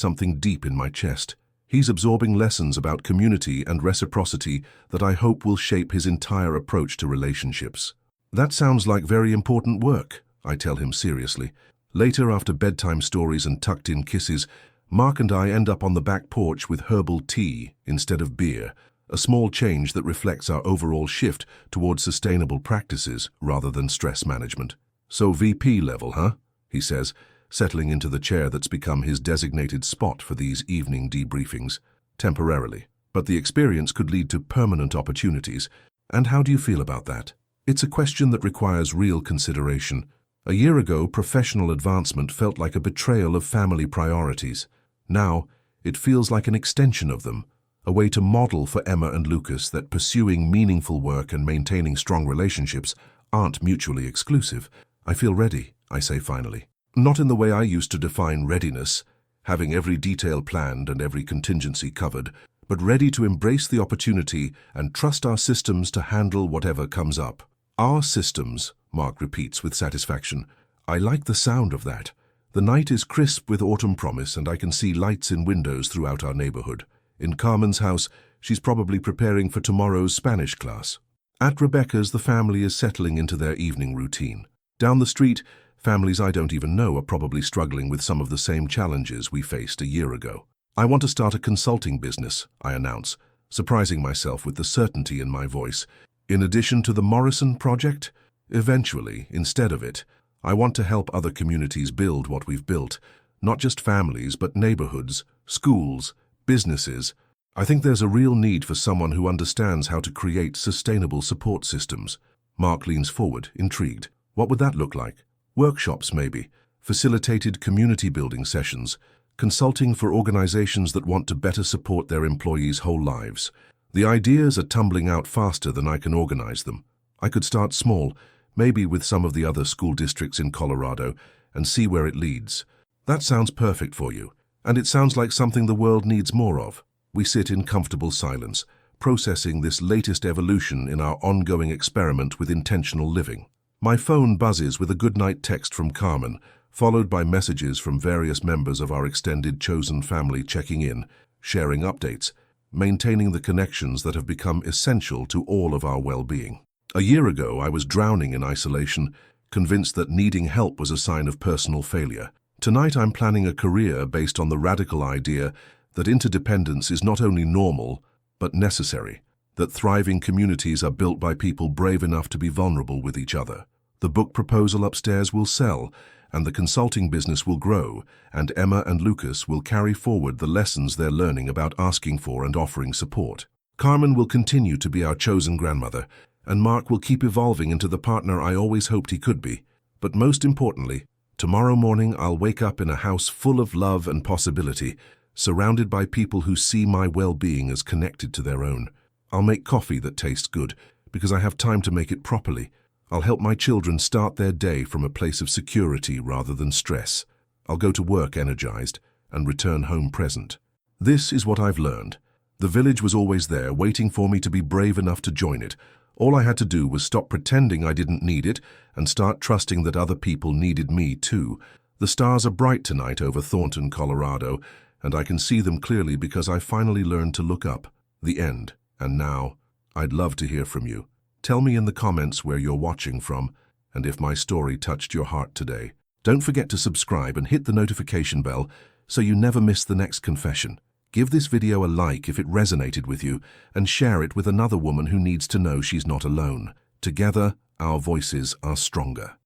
something deep in my chest. He's absorbing lessons about community and reciprocity that I hope will shape his entire approach to relationships. "That sounds like very important work," I tell him seriously. Later, after bedtime stories and tucked-in kisses, Mark and I end up on the back porch with herbal tea instead of beer, a small change that reflects our overall shift towards sustainable practices rather than stress management. "So VP level, huh?" he says, settling into the chair that's become his designated spot for these evening debriefings. "Temporarily. But the experience could lead to permanent opportunities. And how do you feel about that?" It's a question that requires real consideration. A year ago, professional advancement felt like a betrayal of family priorities. Now, it feels like an extension of them, a way to model for Emma and Lucas that pursuing meaningful work and maintaining strong relationships aren't mutually exclusive. "I feel ready," I say finally. Not in the way I used to define readiness, having every detail planned and every contingency covered, but ready to embrace the opportunity and trust our systems to handle whatever comes up. "Our systems," Mark repeats with satisfaction. I like the sound of that. The night is crisp with autumn promise, and I can see lights in windows throughout our neighborhood. In Carmen's house, she's probably preparing for tomorrow's Spanish class. At Rebecca's, the family is settling into their evening routine. Down the street, families I don't even know are probably struggling with some of the same challenges we faced a year ago. "I want to start a consulting business," I announce, surprising myself with the certainty in my voice. "In addition to the Morrison project? Eventually, instead of it, I want to help other communities build what we've built, not just families, but neighborhoods, schools, businesses. I think there's a real need for someone who understands how to create sustainable support systems." Mark leans forward, intrigued. "What would that look like?" "Workshops, maybe. Facilitated community building sessions. Consulting for organizations that want to better support their employees' whole lives. The ideas are tumbling out faster than I can organize them. I could start small, maybe with some of the other school districts in Colorado, and see where it leads." "That sounds perfect for you, and it sounds like something the world needs more of." We sit in comfortable silence, processing this latest evolution in our ongoing experiment with intentional living. My phone buzzes with a goodnight text from Carmen, followed by messages from various members of our extended chosen family checking in, sharing updates, maintaining the connections that have become essential to all of our well-being. A year ago, I was drowning in isolation, convinced that needing help was a sign of personal failure. Tonight, I'm planning a career based on the radical idea that interdependence is not only normal, but necessary, that thriving communities are built by people brave enough to be vulnerable with each other. The book proposal upstairs will sell, and the consulting business will grow, and Emma and Lucas will carry forward the lessons they're learning about asking for and offering support. Carmen will continue to be our chosen grandmother, and Mark will keep evolving into the partner I always hoped he could be. But most importantly, tomorrow morning I'll wake up in a house full of love and possibility, surrounded by people who see my well-being as connected to their own. I'll make coffee that tastes good, because I have time to make it properly. I'll help my children start their day from a place of security rather than stress. I'll go to work energized and return home present. This is what I've learned. The village was always there, waiting for me to be brave enough to join it. All I had to do was stop pretending I didn't need it and start trusting that other people needed me too. The stars are bright tonight over Thornton, Colorado, and I can see them clearly because I finally learned to look up. The end. And now, I'd love to hear from you. Tell me in the comments where you're watching from, and if my story touched your heart today. Don't forget to subscribe and hit the notification bell so you never miss the next confession. Give this video a like if it resonated with you, and share it with another woman who needs to know she's not alone. Together, our voices are stronger.